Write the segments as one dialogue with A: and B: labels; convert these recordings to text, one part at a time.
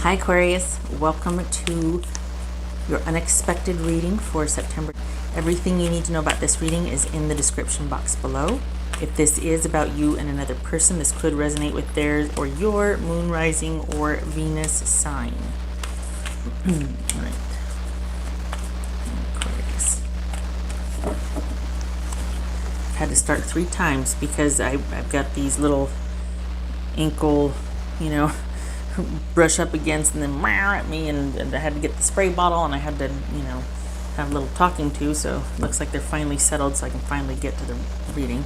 A: Hi Aquarius, welcome to your unexpected reading for September. Everything you need to know about this reading is in the description box below. If this is about you and another person, this could resonate with theirs or your moon, rising, or Venus sign. All right. Aquarius. I've had to start 3 times because I've got these little ankle, brush up against and then at me, and I had to get the spray bottle, and I had to, have a little talking to, so it looks like they're finally settled, so I can finally get to the reading.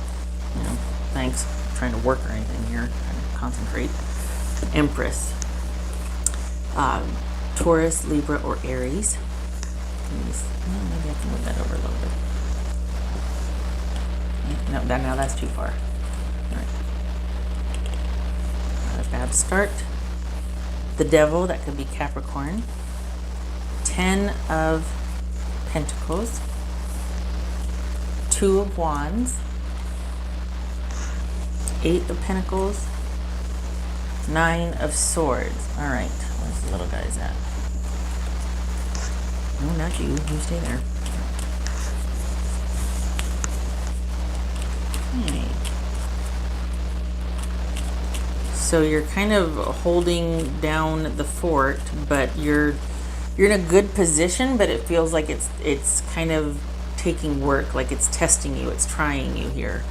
A: Thanks. I'm trying to work or anything here, trying to concentrate. Empress. Taurus, Libra, or Aries. Maybe I can move that over a little bit. No, now that's too far. All right. Not a bad start. The Devil, that could be Capricorn. 10 of Pentacles. 2 of Wands. 8 of Pentacles. 9 of Swords. All right, where's the little guys at? No, not you. You stay there. Okay. So you're kind of holding down the fort, but you're in a good position, but it feels like it's kind of taking work, like it's testing you, it's trying you here.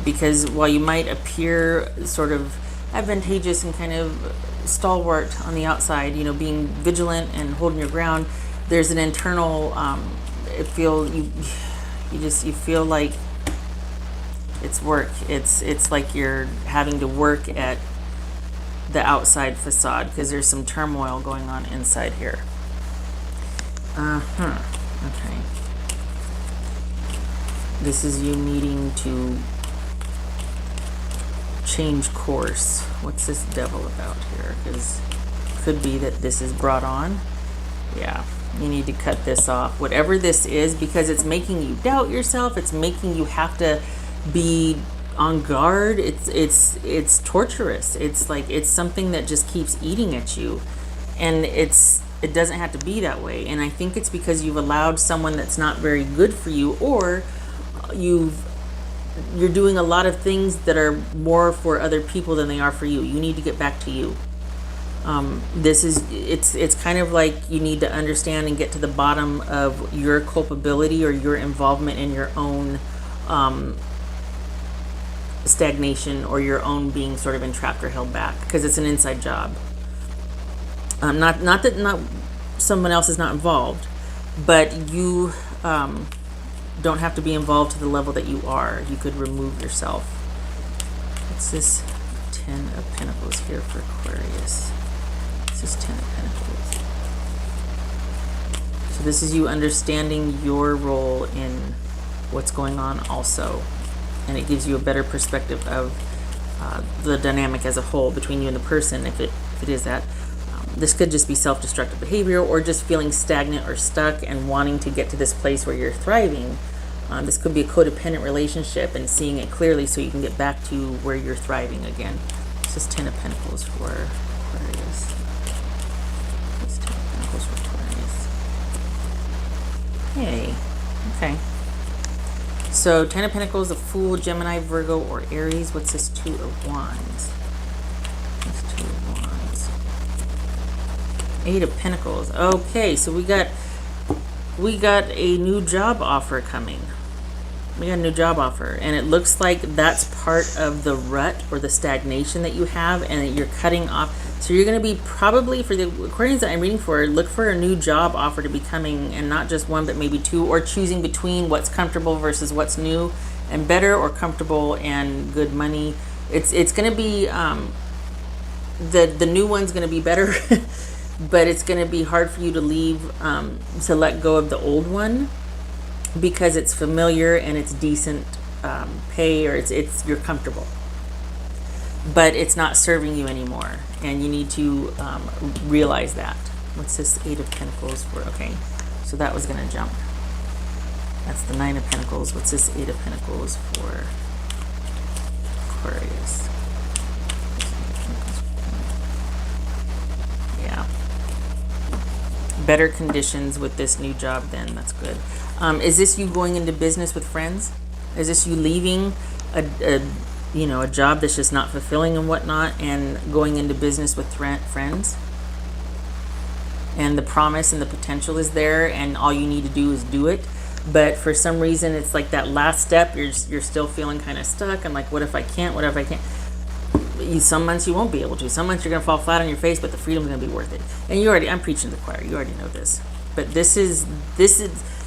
A: Because while you might appear sort of advantageous and kind of stalwart on the outside, being vigilant and holding your ground, there's an internal you feel like it's work. It's like you're having to work at the outside facade because there's some turmoil going on inside here. Okay. This is you needing to change course. What's this Devil about here? Because it could be that this is brought on. Yeah. You need to cut this off. Whatever this is, because it's making you doubt yourself. It's making you have to be on guard. It's torturous. It's like it's something that just keeps eating at you, and it doesn't have to be that way. And I think it's because you've allowed someone that's not very good for you, or you're doing a lot of things that are more for other people than they are for you. You need to get back to you. It's kind of like you need to understand and get to the bottom of your culpability or your involvement in your own stagnation, or your own being sort of entrapped or held back, because it's an inside job. Not that someone else is not involved, but you don't have to be involved to the level that you are. You could remove yourself. What's this 10 of Pentacles here for Aquarius? This is 10 of Pentacles. So this is you understanding your role in what's going on also. And it gives you a better perspective of the dynamic as a whole between you and the person, if it is that. This could just be self-destructive behavior, or just feeling stagnant or stuck and wanting to get to this place where you're thriving. This could be a codependent relationship, and seeing it clearly so you can get back to where you're thriving again. This is 10 of Pentacles for Aquarius. This is 10 of Pentacles for Aquarius. Hey, okay. So 10 of Pentacles, a Fool, Gemini, Virgo, or Aries. What's this 2 of Wands? This 2 of Wands. 8 of Pentacles. Okay, so we got a new job offer coming. We got a new job offer, and it looks like that's part of the rut or the stagnation that you have, and that you're cutting off. So you're going to be, probably for the Aquarians that I'm reading for, look for a new job offer to be coming, and not just one, but maybe 2, or choosing between what's comfortable versus what's new and better, or comfortable and good money. It's going to be the new one's going to be better, but it's going to be hard for you to leave, to let go of the old one, because it's familiar and it's decent pay, or you're comfortable, but it's not serving you anymore, and you need to realize that. What's this 8 of Pentacles for? Okay, so that was going to jump. That's the 9 of Pentacles. What's this 8 of Pentacles for Aquarius? better conditions with this new job then. That's good. Is this you going into business with friends? Is this you leaving a job that's just not fulfilling and whatnot and going into business with friends? And the promise and the potential is there and all you need to do is do it. But for some reason, it's like that last step, you're still feeling kind of stuck. And like, what if I can't? What if I can't? Some months you won't be able to. Some months you're going to fall flat on your face, but the freedom's going to be worth it. And I'm preaching to the choir. You already know this. But this is,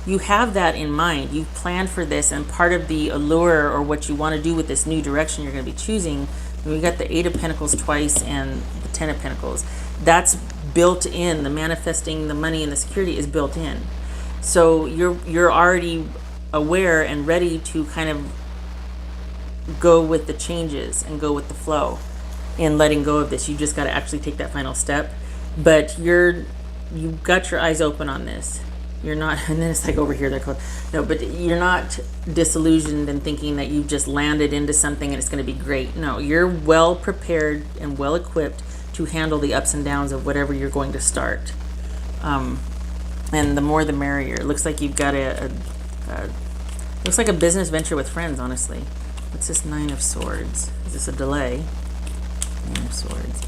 A: you have that in mind. You've planned for this, and part of the allure or what you want to do with this new direction you're going to be choosing, we got the 8 of Pentacles twice and the 10 of Pentacles. That's built in. The manifesting, the money, and the security is built in. So you're already aware and ready to kind of go with the changes and go with the flow in letting go of this. You just got to actually take that final step. But you've got your eyes open on this. You're not, and then it's like over here, but you're not disillusioned and thinking that you've just landed into something and it's going to be great. No, you're well prepared and well equipped to handle the ups and downs of whatever you're going to start. And the more the merrier. It looks like you've got looks like a business venture with friends, honestly. What's this 9 of Swords? Is this a delay? 9 of Swords.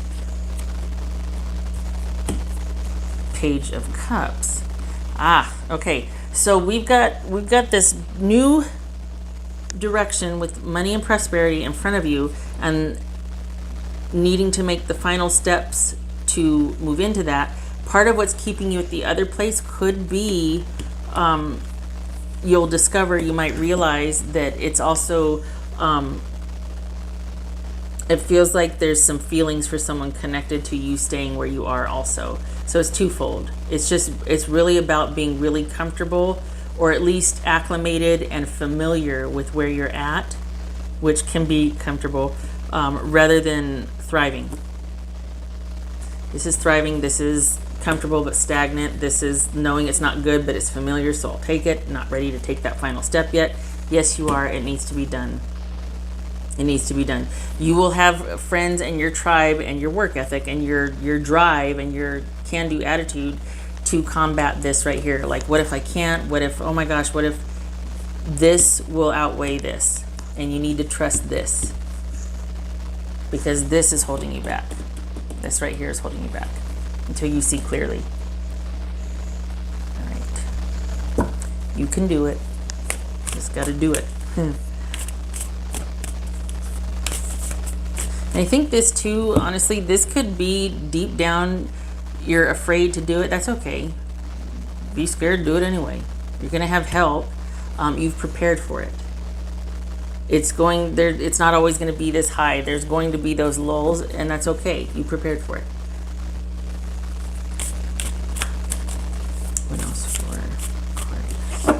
A: Page of Cups. Okay. So we've got this new direction with money and prosperity in front of you, and needing to make the final steps to move into that. Part of what's keeping you at the other place could be, you'll discover, you might realize that it's also, it feels like there's some feelings for someone connected to you staying where you are also. So it's twofold. It's really about being really comfortable, or at least acclimated and familiar with where you're at, which can be comfortable, rather than thriving. This is thriving. This is comfortable but stagnant. This is knowing it's not good, but it's familiar, so I'll take it. Not ready to take that final step yet. Yes, you are. It needs to be done. It needs to be done. You will have friends and your tribe and your work ethic and your drive and your can-do attitude to combat this right here. Like, what if I can't? What if, oh my gosh, what if this will outweigh this? And you need to trust this, because this is holding you back. This right here is holding you back until you see clearly. All right. You can do it. Just got to do it. And I think this too, honestly, this could be deep down, you're afraid to do it. That's okay. Be scared, do it anyway. You're going to have help. You've prepared for it. It's not always going to be this high. There's going to be those lulls, and that's okay. You prepared for it. What else for Aquarius?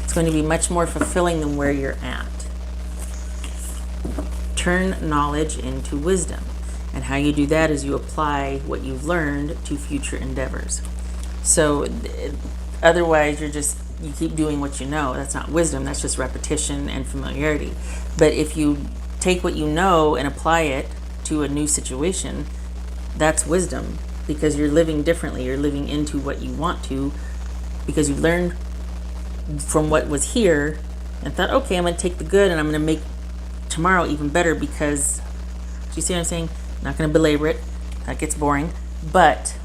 A: It's going to be much more fulfilling than where you're at. Turn knowledge into wisdom. And how you do that is you apply what you've learned to future endeavors. So otherwise, you keep doing what you know. That's not wisdom. That's just repetition and familiarity. But if you take what you know and apply it to a new situation, that's wisdom, because you're living differently. You're living into what you want to, because you learned from what was here and thought, okay, I'm going to take the good and I'm going to make tomorrow even better, because, do you see what I'm saying? I'm not going to belabor it. That gets boring. But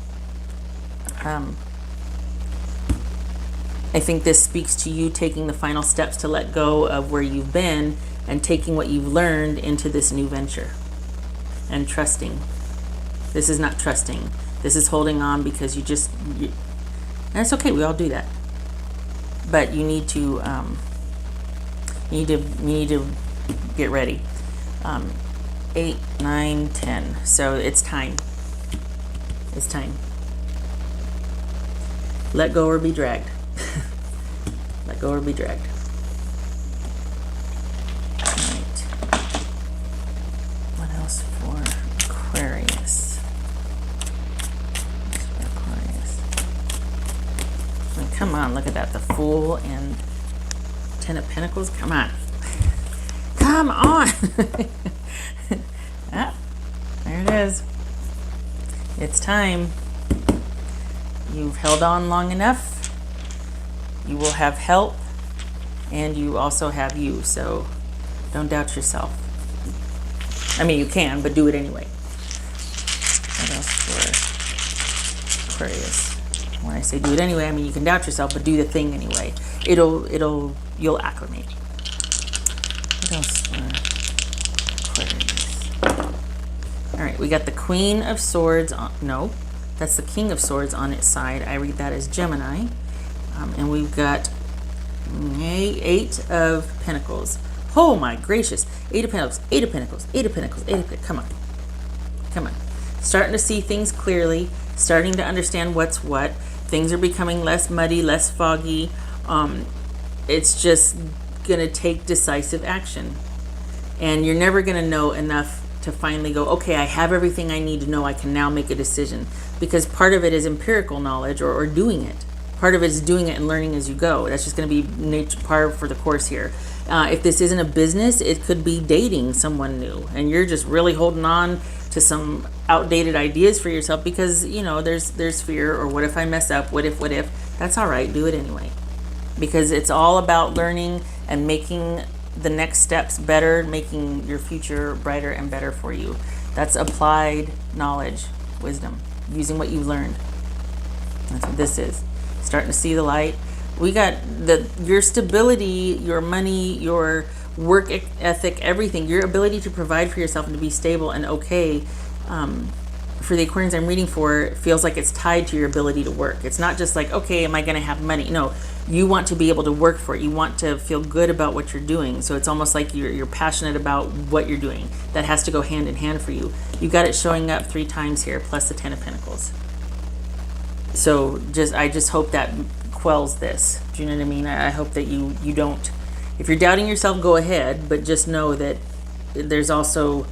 A: I think this speaks to you taking the final steps to let go of where you've been and taking what you've learned into this new venture and trusting. This is not trusting. This is holding on because and it's okay. We all do that. But you need to get ready. 8, 9, 10. So it's time. It's time. Let go or be dragged. Let go or be dragged. All right. What else for Aquarius? I mean, come on, look at that. The Fool and 10 of Pentacles. Come on. Come on. Ah, there it is. It's time. You've held on long enough. You will have help, and you also have you, so don't doubt yourself. I mean, you can, but do it anyway. What else for Aquarius? When I say do it anyway, I mean you can doubt yourself, but do the thing anyway. You'll acclimate. What else for Aquarius? All right, we got the Queen of Swords on, no, that's the King of Swords on its side. I read that as Gemini. And we've got Eight of Pentacles. Oh my gracious. Eight of Pentacles, Eight of Pentacles, Eight of Pentacles, Eight of Pentacles. Come on. Come on. Starting to see things clearly, starting to understand what's what. Things are becoming less muddy, less foggy. It's just going to take decisive action. And you're never going to know enough to finally go, okay, I have everything I need to know. I can now make a decision. Because part of it is empirical knowledge or doing it. Part of it is doing it and learning as you go. That's just going to be part for the course here. If this isn't a business, it could be dating someone new. And you're just really holding on to some outdated ideas for yourself because, you know, there's fear, or what if I mess up? What if? That's all right. Do it anyway. Because it's all about learning and making the next steps better, making your future brighter and better for you. That's applied knowledge, wisdom, using what you've learned. That's what this is. Starting to see the light. We got your stability, your money, your work ethic, everything, your ability to provide for yourself and to be stable and okay. For the Aquarians I'm reading for, feels like it's tied to your ability to work. It's not just like, okay, am I going to have money? No, you want to be able to work for it. You want to feel good about what you're doing. So it's almost like you're passionate about what you're doing. That has to go hand in hand for you. You got it showing up 3 times here, plus the 10 of Pentacles. So I just hope that quells this. Do you know what I mean? I hope that you don't, if you're doubting yourself, go ahead, but just know that there's also,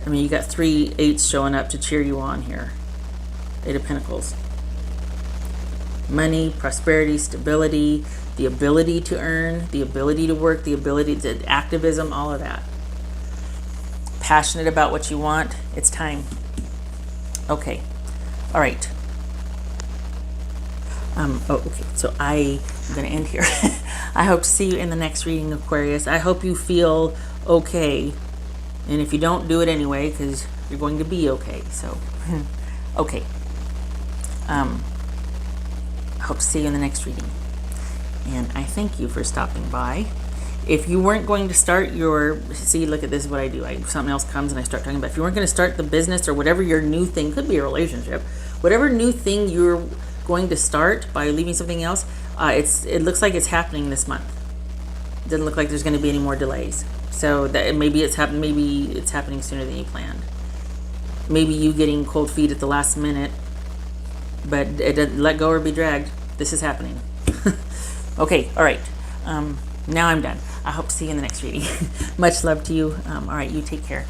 A: I mean, you got 3 8s showing up to cheer you on here. 8 of Pentacles. Money, prosperity, stability, the ability to earn, the ability to work, the ability to activism, all of that. Passionate about what you want. It's time. Okay. All right. Okay, so I'm going to end here. I hope to see you in the next reading, Aquarius. I hope you feel okay. And if you don't, do it anyway, because you're going to be okay. So, okay. I hope to see you in the next reading. And I thank you for stopping by. If you weren't going to start see, look at this, is what I do. Something else comes and I start talking about. If you weren't going to start the business or whatever your new thing, could be a relationship, whatever new thing you're going to start by leaving something else, it looks like it's happening this month. It doesn't look like there's going to be any more delays. So that maybe it's happening sooner than you planned. Maybe you getting cold feet at the last minute, but it doesn't let go or be dragged. This is happening. Okay, all right. Now I'm done. I hope to see you in the next reading. Much love to you. All right, you take care.